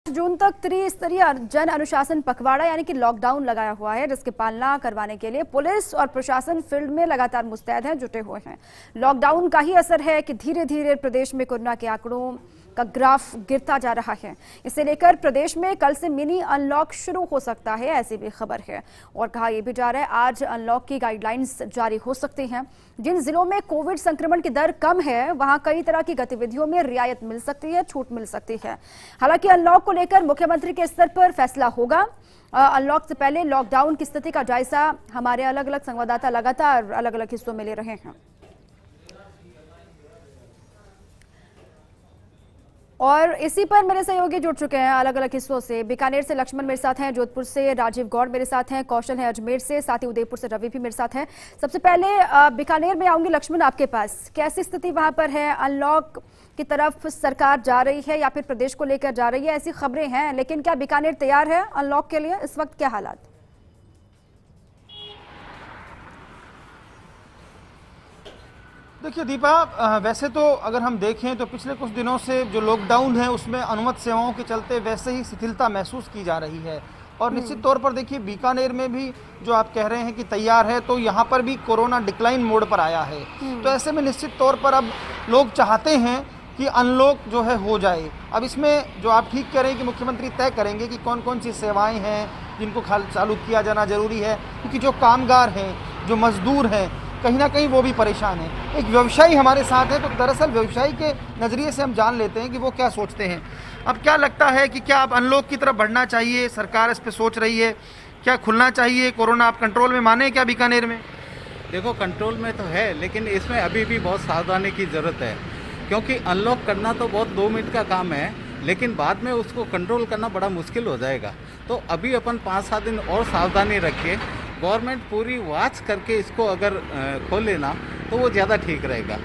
जून तक त्रिस्तरीय जन अनुशासन पखवाड़ा यानी कि लॉकडाउन लगाया हुआ है, जिसकी पालना करवाने के लिए पुलिस और प्रशासन फील्ड में लगातार मुस्तैद हैं, जुटे हुए हैं। लॉकडाउन का ही असर है कि धीरे धीरे प्रदेश में कोरोना के आंकड़ों का ग्राफ गिरता जा रहा है। इसे लेकर प्रदेश में कल से मिनी अनलॉक शुरू हो सकता है, ऐसी भी खबर है। और कहा यह भी जा रहा है आज अनलॉक की गाइडलाइंस जारी हो सकती हैं। जिन जिलों में कोविड संक्रमण की दर कम है, वहां कई तरह की गतिविधियों में रियायत मिल सकती है, छूट मिल सकती है। हालांकि अनलॉक को लेकर मुख्यमंत्री के स्तर पर फैसला होगा। अनलॉक से पहले लॉकडाउन की स्थिति का जायजा हमारे अलग अलग संवाददाता लगातार अलग अलग हिस्सों में ले रहे हैं। और इसी पर मेरे सहयोगी जुड़ चुके हैं अलग अलग हिस्सों से। बीकानेर से लक्ष्मण मेरे साथ हैं, जोधपुर से राजीव गौड़ मेरे साथ हैं, कौशल है अजमेर से, साथ ही उदयपुर से रवि भी मेरे साथ हैं। सबसे पहले बीकानेर में आऊंगी लक्ष्मण, आपके पास कैसी स्थिति वहां पर है? अनलॉक की तरफ सरकार जा रही है या फिर प्रदेश को लेकर जा रही है, ऐसी खबरें हैं, लेकिन क्या बीकानेर तैयार है अनलॉक के लिए? इस वक्त क्या हालात? देखिए दीपा, वैसे तो अगर हम देखें तो पिछले कुछ दिनों से जो लॉकडाउन है उसमें अनुमत सेवाओं के चलते वैसे ही शिथिलता महसूस की जा रही है। और निश्चित तौर पर देखिए बीकानेर में भी जो आप कह रहे हैं कि तैयार है, तो यहाँ पर भी कोरोना डिक्लाइन मोड पर आया है। तो ऐसे में निश्चित तौर पर अब लोग चाहते हैं कि अनलॉक जो है हो जाए। अब इसमें जो आप ठीक कह रहे हैं कि मुख्यमंत्री तय करेंगे कि कौन कौन सी सेवाएँ हैं जिनको चालू किया जाना जरूरी है, क्योंकि जो कामगार हैं, जो मजदूर हैं, कहीं ना कहीं वो भी परेशान हैं। एक व्यवसायी हमारे साथ है, तो दरअसल व्यवसायी के नज़रिए से हम जान लेते हैं कि वो क्या सोचते हैं। अब क्या लगता है कि क्या अब अनलॉक की तरफ बढ़ना चाहिए? सरकार इस पे सोच रही है, क्या खुलना चाहिए? कोरोना आप कंट्रोल में माने क्या बीकानेर में? देखो, कंट्रोल में तो है, लेकिन इसमें अभी भी बहुत सावधानी की ज़रूरत है, क्योंकि अनलॉक करना तो बहुत 2 मिनट का काम है, लेकिन बाद में उसको कंट्रोल करना बड़ा मुश्किल हो जाएगा। तो अभी अपन 5-7 दिन और सावधानी रखिए। गवर्नमेंट पूरी वॉच करके इसको अगर खोले ना तो वो ज़्यादा ठीक रहेगा।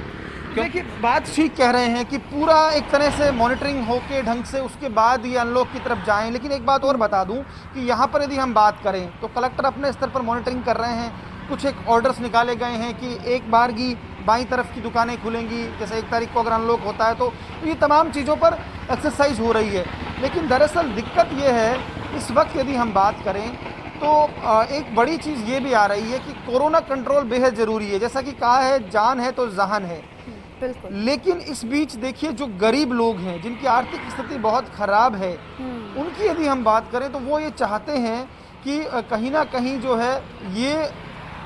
देखिए बात ठीक कह रहे हैं कि पूरा एक तरह से मॉनिटरिंग होके ढंग से उसके बाद ये अनलॉक की तरफ जाएं। लेकिन एक बात और बता दूं कि यहाँ पर यदि हम बात करें तो कलेक्टर अपने स्तर पर मॉनिटरिंग कर रहे हैं। कुछ एक ऑर्डर्स निकाले गए हैं कि एक बार की बाईं तरफ की दुकानें खुलेंगी, जैसे 1 तारीख को अगर अनलॉक होता है तो ये तमाम चीज़ों पर एक्सरसाइज हो रही है। लेकिन दरअसल दिक्कत ये है, इस वक्त यदि हम बात करें तो एक बड़ी चीज़ ये भी आ रही है कि कोरोना कंट्रोल बेहद ज़रूरी है। जैसा कि कहा है, जान है तो जहान है। बिल्कुल। लेकिन इस बीच देखिए जो गरीब लोग हैं, जिनकी आर्थिक स्थिति बहुत ख़राब है, उनकी यदि हम बात करें तो वो ये चाहते हैं कि कहीं ना कहीं जो है ये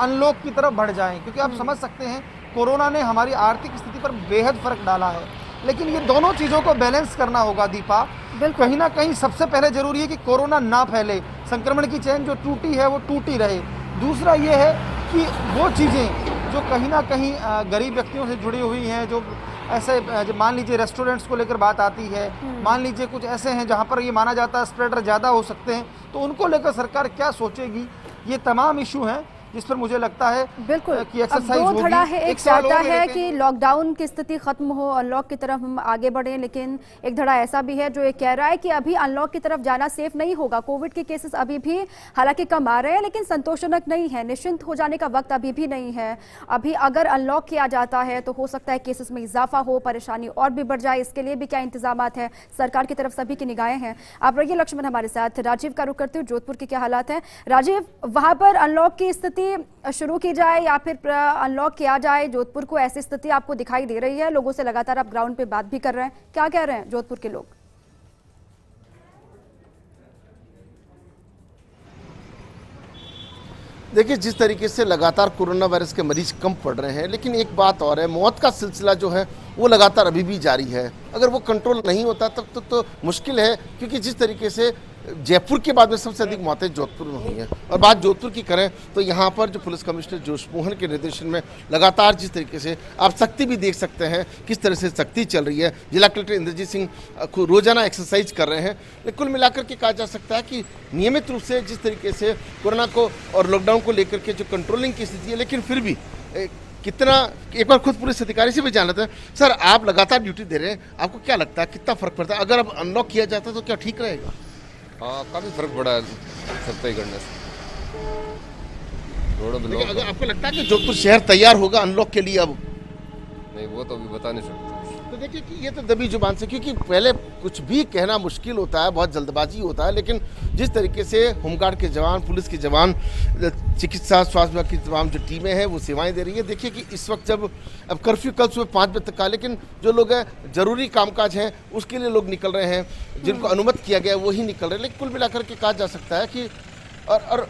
अनलॉक की तरफ बढ़ जाएं, क्योंकि आप समझ सकते हैं कोरोना ने हमारी आर्थिक स्थिति पर बेहद फ़र्क डाला है। लेकिन ये दोनों चीज़ों को बैलेंस करना होगा दीपा। कहीं ना कहीं सबसे पहले जरूरी है कि कोरोना ना फैले, संक्रमण की चेन जो टूटी है वो टूटी रहे। दूसरा ये है कि वो चीज़ें जो कहीं ना कहीं गरीब व्यक्तियों से जुड़ी हुई हैं, जो ऐसे मान लीजिए रेस्टोरेंट्स को लेकर बात आती है, मान लीजिए कुछ ऐसे हैं जहाँ पर ये माना जाता है स्प्रेडर ज़्यादा हो सकते हैं, तो उनको लेकर सरकार क्या सोचेगी, ये तमाम इशू हैं जिस पर मुझे लगता है बिल्कुल कि एक्सरसाइज दो धड़ा है। एक चाहता है कि लेकिन लॉकडाउन की स्थिति खत्म हो, अनलॉक की तरफ हम आगे बढ़ें, लेकिन एक धड़ा ऐसा भी है जो ये कह रहा है कि अभी अनलॉक की तरफ जाना सेफ नहीं होगा। कोविड के केसेस अभी भी हालांकि कम आ रहे हैं, लेकिन संतोषजनक नहीं है। निश्चिंत हो जाने का वक्त अभी भी नहीं है। अभी अगर अनलॉक किया जाता है तो हो सकता है केसेस में इजाफा हो, परेशानी और भी बढ़ जाए। इसके लिए भी क्या इंतजाम है सरकार की तरफ? सभी की निगाहें हैं। आप रहिए लक्ष्मण हमारे साथ। राजीव का रुख करते हुए जोधपुर के क्या हालात हैं? राजीव, वहां पर अनलॉक की स्थिति शुरू की जाए या फिर अनलॉक किया जाए? जोधपुर को ऐसी स्थिति आपको दिखाई दे रही है? लोगों से लगातार आप ग्राउंड पे बात भी कर रहे हैं, क्या कह रहे हैं जोधपुर के लोग? देखिए, जिस तरीके से लगातार कोरोना वायरस के मरीज कम पड़ रहे हैं, लेकिन एक बात और है, मौत का सिलसिला जो है वो लगातार अभी भी जारी है। अगर वो कंट्रोल नहीं होता तब तो मुश्किल है, क्योंकि जिस तरीके से जयपुर के बाद में सबसे अधिक मौतें जोधपुर में हुई हैं। और बात जोधपुर की करें तो यहाँ पर जो पुलिस कमिश्नर जोश मोहन के निर्देशन में लगातार जिस तरीके से आप सख्ती भी देख सकते हैं, किस तरह से सख्ती चल रही है। जिला कलेक्टर इंद्रजीत सिंह रोजाना एक्सरसाइज कर रहे हैं। कुल मिलाकर के कहा जा सकता है कि नियमित रूप से जिस तरीके से कोरोना को और लॉकडाउन को लेकर के जो कंट्रोलिंग की स्थिति है, लेकिन फिर भी कितना, एक बार खुद पुलिस अधिकारी से भी जान लेते हैं। सर, आप लगातार ड्यूटी दे रहे हैं, आपको क्या लगता है कितना फर्क पड़ता है? अगर अब अनलॉक किया जाता तो क्या ठीक रहेगा? हाँ, काफ़ी फर्क पड़ा है सख्ताई करने से। अगर आपको लगता है कि जोधपुर शहर तैयार होगा अनलॉक के लिए अब? नहीं, वो तो अभी बता नहीं सकते। तो तो देखिए कि ये तो दबी जुबान से, क्योंकि पहले कुछ भी कहना मुश्किल होता है, बहुत जल्दबाजी होता है, लेकिन जिस तरीके से होमगार्ड के जवान, पुलिस के जवान, चिकित्सा स्वास्थ्य विभाग की तमाम जो टीमें हैं वो सेवाएं दे रही है। देखिए कि इस वक्त जब अब कर्फ्यू कल सुबह 5 बजे तक का, लेकिन जो लोग हैं जरूरी कामकाज हैं उसके लिए लोग निकल रहे हैं, जिनको अनुमति किया गया है वही निकल रहे हैं। लेकिन कुल मिलाकर के कहा जा सकता है कि और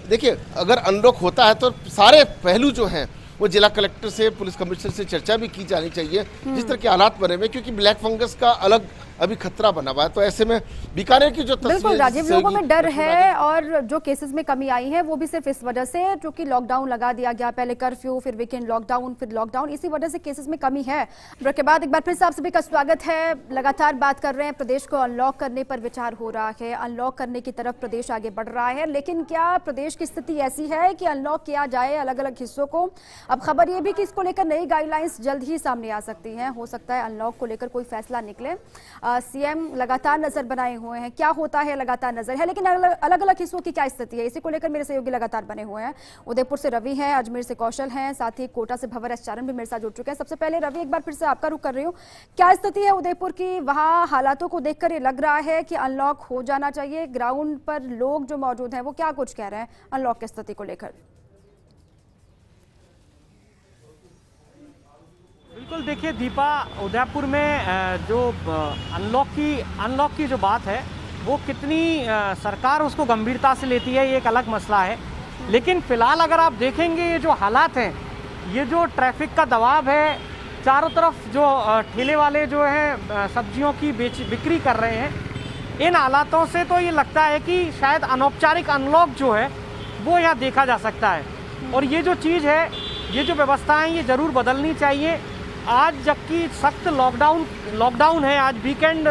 देखिए अगर अनलॉक होता है तो सारे पहलू जो हैं वो जिला कलेक्टर से, पुलिस कमिश्नर से चर्चा भी की जानी चाहिए, जिस तरह के हालात बने हुए, क्योंकि ब्लैक फंगस का अलग अभी खतरा बना हुआ है। तो ऐसे में बीकानेर की जो बिल्कुल राजीव, लोगों में डर है और जो केसेस में कमी आई है वो भी सिर्फ इस वजह से क्योंकि लॉकडाउन लगा दिया गया, पहले कर्फ्यू, फिर वीकेंड लॉकडाउन, फिर लॉकडाउन, इसी वजह से केसेस में कमी है। ब्रेक के बाद एक बार फिर से आप सभी का स्वागत है। लगातार बात कर रहे हैं, प्रदेश को अनलॉक करने पर विचार हो रहा है, अनलॉक करने की तरफ प्रदेश आगे बढ़ रहा है, लेकिन क्या प्रदेश की स्थिति ऐसी है कि अनलॉक किया जाए अलग अलग हिस्सों को? अब खबर यह भी कि इसको लेकर नई गाइडलाइंस जल्द ही सामने आ सकती हैं, हो सकता है अनलॉक को लेकर कोई फैसला निकले। सीएम लगातार नजर बनाए हुए हैं, क्या होता है लगातार नजर है, लेकिन अलग अलग हिस्सों की क्या स्थिति है, इसी को लेकर मेरे सहयोगी लगातार बने हुए हैं। उदयपुर से रवि हैं, अजमेर से कौशल हैं, साथ ही कोटा से भंवर एस चारण भी मेरे साथ जुड़ चुके हैं। सबसे पहले रवि, एक बार फिर से आपका रुख कर रही हूँ, क्या स्थिति है उदयपुर की? वहां हालातों को देखकर ये लग रहा है कि अनलॉक हो जाना चाहिए, ग्राउंड पर लोग जो मौजूद हैं वो क्या कुछ कह रहे हैं अनलॉक की स्थिति को लेकर? बिल्कुल, देखिए दीपा, उदयपुर में जो अनलॉक की जो बात है वो कितनी सरकार उसको गंभीरता से लेती है ये एक अलग मसला है। लेकिन फिलहाल अगर आप देखेंगे ये जो हालात हैं, ये जो ट्रैफिक का दबाव है, चारों तरफ जो ठेले वाले जो हैं सब्जियों की बिक्री कर रहे हैं, इन हालातों से तो ये लगता है कि शायद अनौपचारिक अनलॉक जो है वो यहाँ देखा जा सकता है। और ये जो चीज़ है, ये जो व्यवस्थाएं, ये ज़रूर बदलनी चाहिए। आज जबकि सख्त लॉकडाउन है, आज वीकेंड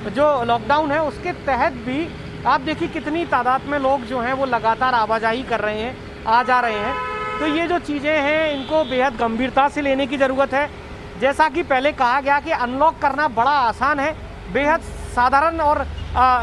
जो लॉकडाउन है उसके तहत भी आप देखिए कितनी तादाद में लोग जो हैं वो लगातार आवाजाही कर रहे हैं, आ जा रहे हैं। तो ये जो चीज़ें हैं इनको बेहद गंभीरता से लेने की ज़रूरत है। जैसा कि पहले कहा गया कि अनलॉक करना बड़ा आसान है, बेहद साधारण और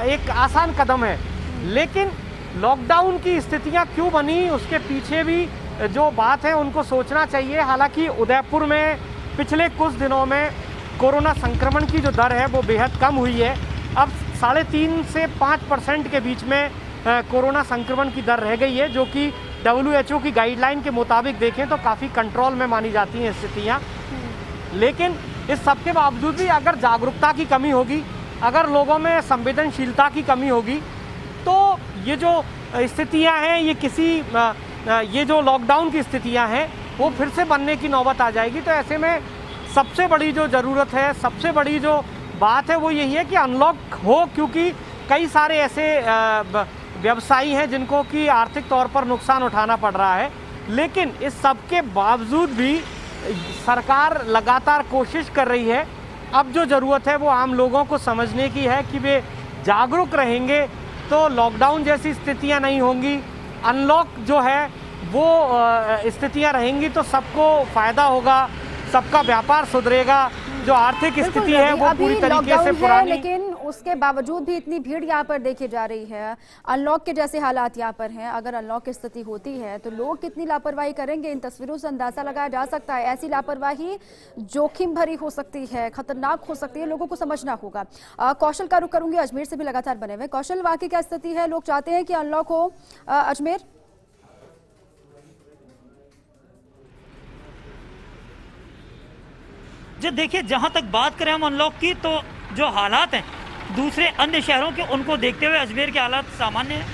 एक आसान कदम है, लेकिन लॉकडाउन की स्थितियाँ क्यों बनी उसके पीछे भी जो बात है उनको सोचना चाहिए। हालांकि उदयपुर में पिछले कुछ दिनों में कोरोना संक्रमण की जो दर है वो बेहद कम हुई है। अब 3.5 से 5% के बीच में कोरोना संक्रमण की दर रह गई है, जो कि WHO की गाइडलाइन के मुताबिक देखें तो काफ़ी कंट्रोल में मानी जाती हैं स्थितियाँ। लेकिन इस सब के बावजूद भी अगर जागरूकता की कमी होगी, अगर लोगों में संवेदनशीलता की कमी होगी, तो ये जो स्थितियाँ हैं ये जो लॉकडाउन की स्थितियाँ हैं वो फिर से बनने की नौबत आ जाएगी। तो ऐसे में सबसे बड़ी जो ज़रूरत है, सबसे बड़ी जो बात है वो यही है कि अनलॉक हो, क्योंकि कई सारे ऐसे व्यवसायी हैं जिनको कि आर्थिक तौर पर नुकसान उठाना पड़ रहा है। लेकिन इस सब के बावजूद भी सरकार लगातार कोशिश कर रही है। अब जो ज़रूरत है वो आम लोगों को समझने की है कि वे जागरूक रहेंगे तो लॉकडाउन जैसी स्थितियां नहीं होंगी, अनलॉक जो है वो स्थितियां रहेंगी तो सबको फ़ायदा होगा, सबका व्यापार सुधरेगा, जो आर्थिक स्थिति है वो पूरी तरीके से पुरानी। लेकिन उसके बावजूद भी इतनी भीड़ यहाँ पर देखी जा रही है, अनलॉक के जैसे हालात यहाँ पर हैं। अगर अनलॉक की स्थिति होती है तो लोग कितनी लापरवाही करेंगे, इन तस्वीरों से अंदाजा लगाया जा सकता है। ऐसी लापरवाही जोखिम भरी हो सकती है, खतरनाक हो सकती है, लोगों को समझना होगा। कौशल का रुख करूंगी, अजमेर से भी लगातार बने हुए। कौशल, वाकई क्या स्थिति है? लोग चाहते हैं कि अनलॉक हो अजमेर? जो देखिए, जहां तक बात करें हम अनलॉक की, तो जो हालात हैं दूसरे अन्य शहरों के, उनको देखते हुए अजमेर के हालात सामान्य हैं।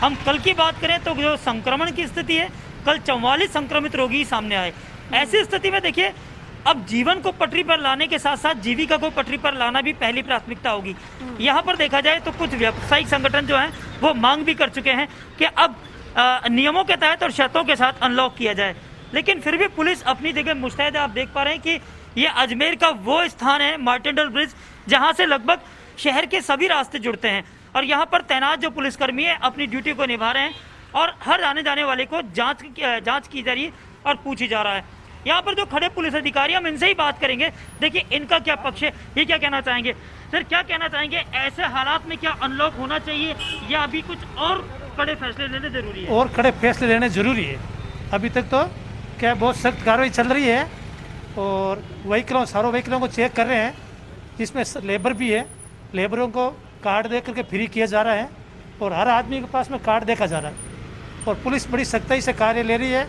हम कल की बात करें तो जो संक्रमण की स्थिति है, कल 44 संक्रमित रोगी सामने आए। ऐसी स्थिति में देखिए, अब जीवन को पटरी पर लाने के साथ साथ जीविका को पटरी पर लाना भी पहली प्राथमिकता होगी। यहाँ पर देखा जाए तो कुछ व्यावसायिक संगठन जो हैं वो मांग भी कर चुके हैं कि अब नियमों के तहत और शर्तों के साथ अनलॉक किया जाए। लेकिन फिर भी पुलिस अपनी जगह मुस्तैद है। आप देख पा रहे हैं कि ये अजमेर का वो स्थान है, मार्टिनडल ब्रिज, जहां से लगभग शहर के सभी रास्ते जुड़ते हैं, और यहाँ पर तैनात जो पुलिसकर्मी है अपनी ड्यूटी को निभा रहे हैं और हर आने जाने वाले को जांच की जा रही है और पूछी जा रहा है। यहाँ पर जो खड़े पुलिस अधिकारी, हम इनसे ही बात करेंगे। देखिए इनका क्या पक्ष है, ये क्या कहना चाहेंगे। सर, क्या कहना चाहेंगे, ऐसे हालात में क्या अनलॉक होना चाहिए या अभी कुछ और कड़े फैसले लेने जरूरी है? और कड़े फैसले लेने जरूरी है। अभी तक तो क्या बहुत सख्त कार्रवाई चल रही है, और सारों व्हीकलों को चेक कर रहे हैं, जिसमें लेबर भी है। लेबरों को कार्ड दे करके फ्री किया जा रहा है और हर आदमी के पास में कार्ड देखा जा रहा है और पुलिस बड़ी सख्ती से कार्य ले रही है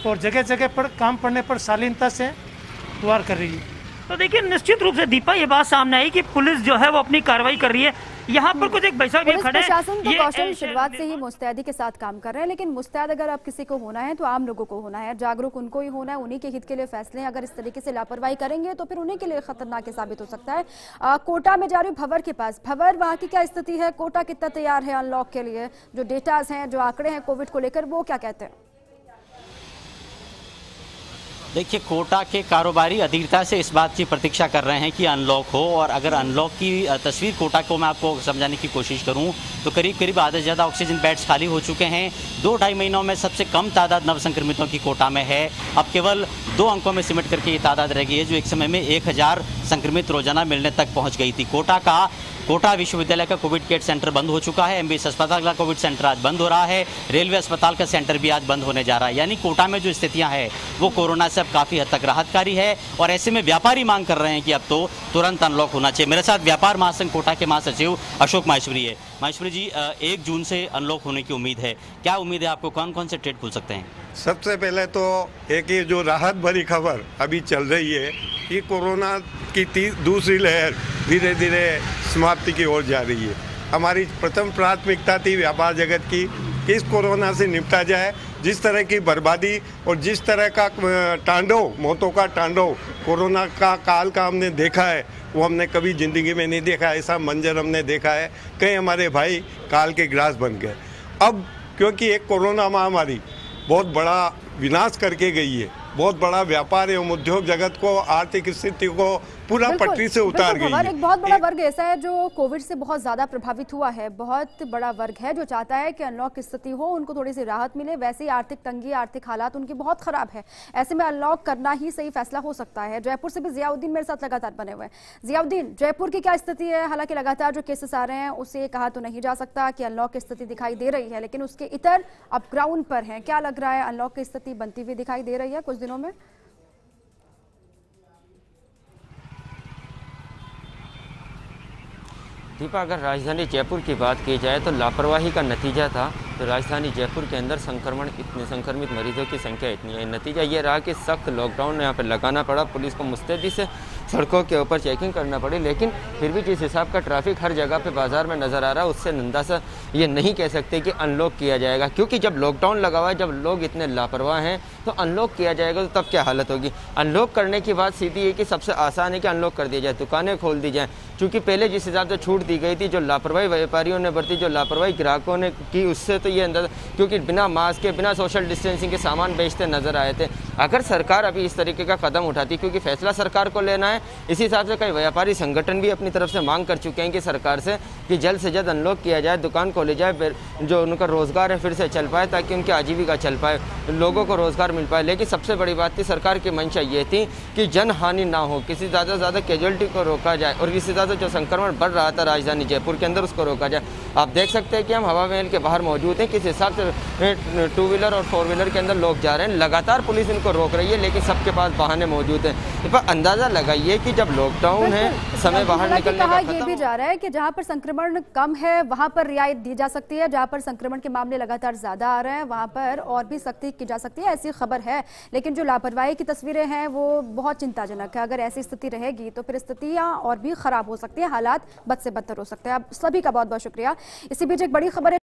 और जगह जगह पर काम पड़ने पर शालीनता से गुहार कर रही है। तो देखिए, निश्चित रूप से दीपा ये बात सामने आई कि पुलिस जो है वो अपनी कार्रवाई कर रही है। यहाँ पर कुछ एक भाई साहब ये खड़े हैं, प्रशासन तो कौशल शुरुआत से ही मुस्तैदी के साथ काम कर रहे हैं, लेकिन मुस्तैद अगर आप किसी को होना है तो आम लोगों को होना है, जागरूक उनको ही होना है, उन्हीं के हित के लिए फैसले हैं। अगर इस तरीके से लापरवाही करेंगे तो फिर उन्हीं के लिए खतरनाक साबित हो सकता है। कोटा में जा रही हूँ भंवर के पास। भंवर, वहाँ की क्या स्थिति है? कोटा कितना तैयार है अनलॉक के लिए? जो डेटाज हैं, जो आंकड़े हैं कोविड को लेकर, वो क्या कहते हैं? देखिए, कोटा के कारोबारी अधीरता से इस बात की प्रतीक्षा कर रहे हैं कि अनलॉक हो, और अगर अनलॉक की तस्वीर कोटा को मैं आपको समझाने की कोशिश करूं तो करीब करीब आधे से ज़्यादा ऑक्सीजन बेड्स खाली हो चुके हैं। 2-2.5 महीनों में सबसे कम तादाद नव संक्रमितों की कोटा में है। अब केवल 2 अंकों में सिमट करके ये तादाद रह गई है, जो एक समय में 1000 संक्रमित रोजाना मिलने तक पहुँच गई थी। कोटा विश्वविद्यालय का कोविड केयर सेंटर बंद हो चुका है। एमबीएस अस्पताल का कोविड सेंटर आज बंद हो रहा है। रेलवे अस्पताल का सेंटर भी आज बंद होने जा रहा है। यानी कोटा में जो स्थितियां हैं वो कोरोना से अब काफ़ी हद तक राहतकारी है, और ऐसे में व्यापारी मांग कर रहे हैं कि अब तो तुरंत अनलॉक होना चाहिए। मेरे साथ व्यापार महासंघ कोटा के महासचिव अशोक माहेश्वरी है। माहेश्वरी जी, 1 जून से अनलॉक होने की उम्मीद है, क्या उम्मीद है आपको? कौन कौन से ट्रेड खुल सकते हैं? सबसे पहले तो एक ये जो राहत भरी खबर अभी चल रही है कि कोरोना की दूसरी लहर धीरे धीरे समाप्ति की ओर जा रही है। हमारी प्रथम प्राथमिकता थी व्यापार जगत की कि इस कोरोना से निपटा जाए। जिस तरह की बर्बादी और जिस तरह का तांडव, मौतों का तांडव कोरोना का काल का हमने देखा है, वो हमने कभी ज़िंदगी में नहीं देखा। ऐसा मंजर हमने देखा है, कई हमारे भाई काल के ग्रास बन गए। अब क्योंकि एक कोरोना महामारी बहुत बड़ा विनाश करके गई है, बहुत बड़ा व्यापार एवं उद्योग जगत को, आर्थिक स्थिति को पूरा पटरी से उतार गई है। एक बहुत बड़ा वर्ग ऐसा है जो कोविड से बहुत ज्यादा प्रभावित हुआ है, बहुत बड़ा वर्ग है जो चाहता है कि अनलॉक की स्थिति हो, उनको थोड़ी सी राहत मिले। वैसे ही आर्थिक तंगी, आर्थिक हालात उनकी बहुत खराब है। ऐसे में अनलॉक करना ही सही फैसला हो सकता है। जयपुर से भी जियाउद्दीन मेरे साथ लगातार बने हुए हैं। जियाउद्दीन, जयपुर की क्या स्थिति है? हालांकि लगातार जो केसेस आ रहे हैं उससे कहा तो नहीं जा सकता कि अनलॉक की स्थिति दिखाई दे रही है, लेकिन उसके इतर अब ग्राउंड पर है। क्या लग रहा है, अनलॉक की स्थिति बनती हुई दिखाई दे रही है कुछ दिनों में? दीपा, अगर राजधानी जयपुर की बात की जाए तो लापरवाही का नतीजा था। तो राजधानी जयपुर के अंदर संक्रमित मरीजों की संख्या इतनी है। नतीजा ये रहा कि सख्त लॉकडाउन यहाँ पर लगाना पड़ा, पुलिस को मुस्तैदी से सड़कों के ऊपर चेकिंग करना पड़ी। लेकिन फिर भी जिस हिसाब का ट्रैफिक हर जगह पे बाजार में नज़र आ रहा है, उससे अंदाज़ा ये नहीं कह सकते कि अनलॉक किया जाएगा, क्योंकि जब लॉकडाउन लगा हुआ है, जब लोग इतने लापरवाह हैं, तो अनलॉक किया जाएगा तो तब क्या हालत होगी। अनलॉक करने की बात सीधी है कि सबसे आसान है कि अनलॉक कर दिया जाए, दुकानें खोल दी जाएँ। क्योंकि पहले जिस हिसाब से छूट दी गई थी, जो लापरवाही व्यापारियों ने बरती, जो लापरवाही ग्राहकों ने की, उससे तो ये अंदाजा, क्योंकि बिना मास्क के, बिना सोशल डिस्टेंसिंग के सामान बेचते नजर आए थे। अगर सरकार अभी इस तरीके का कदम उठाती, क्योंकि फैसला सरकार को लेना है, इसी हिसाब से कई व्यापारी संगठन भी अपनी तरफ से मांग कर चुके हैं कि सरकार से कि जल्द से जल्द अनलॉक किया जाए, दुकान खोली जाए, जो उनका रोजगार है फिर से चल पाए, ताकि उनकी आजीविका चल पाए, लोगों को रोजगार मिल पाए। लेकिन सबसे बड़ी बात थी, सरकार की मंशा ये थी कि जन हानि ना हो, किसी ज़्यादा से ज़्यादा कैजुअलिटी को रोका जाए, और इसी तरह से जो संक्रमण बढ़ रहा था राजधानी जयपुर के अंदर, उसको रोका जाए। आप देख सकते हैं कि हम हवा महल के बाहर मौजूद हैं, किस हिसाब से 2 व्हीलर और 4 व्हीलर के अंदर लोग जा रहे हैं। लगातार पुलिस इनको रोक रही है, लेकिन सबके पास बहाने मौजूद हैं। पर अंदाजा लगाइए कि जब लॉकडाउन है, समय बाहर निकलने का ये भी जा रहा है कि जहां पर संक्रमण कम है वहां पर रियायत दी जा सकती है, जहां पर संक्रमण के मामले लगातार ज्यादा आ रहे हैं वहां पर और भी सख्ती की जा सकती है, ऐसी खबर है। लेकिन जो लापरवाही की तस्वीरें हैं वो बहुत चिंताजनक है। अगर ऐसी स्थिति रहेगी तो फिर स्थितियां और भी खराब हो सकती है, हालात बद से बदतर हो सकते हैं। आप सभी का बहुत बहुत शुक्रिया। इसी बीच एक बड़ी खबर है।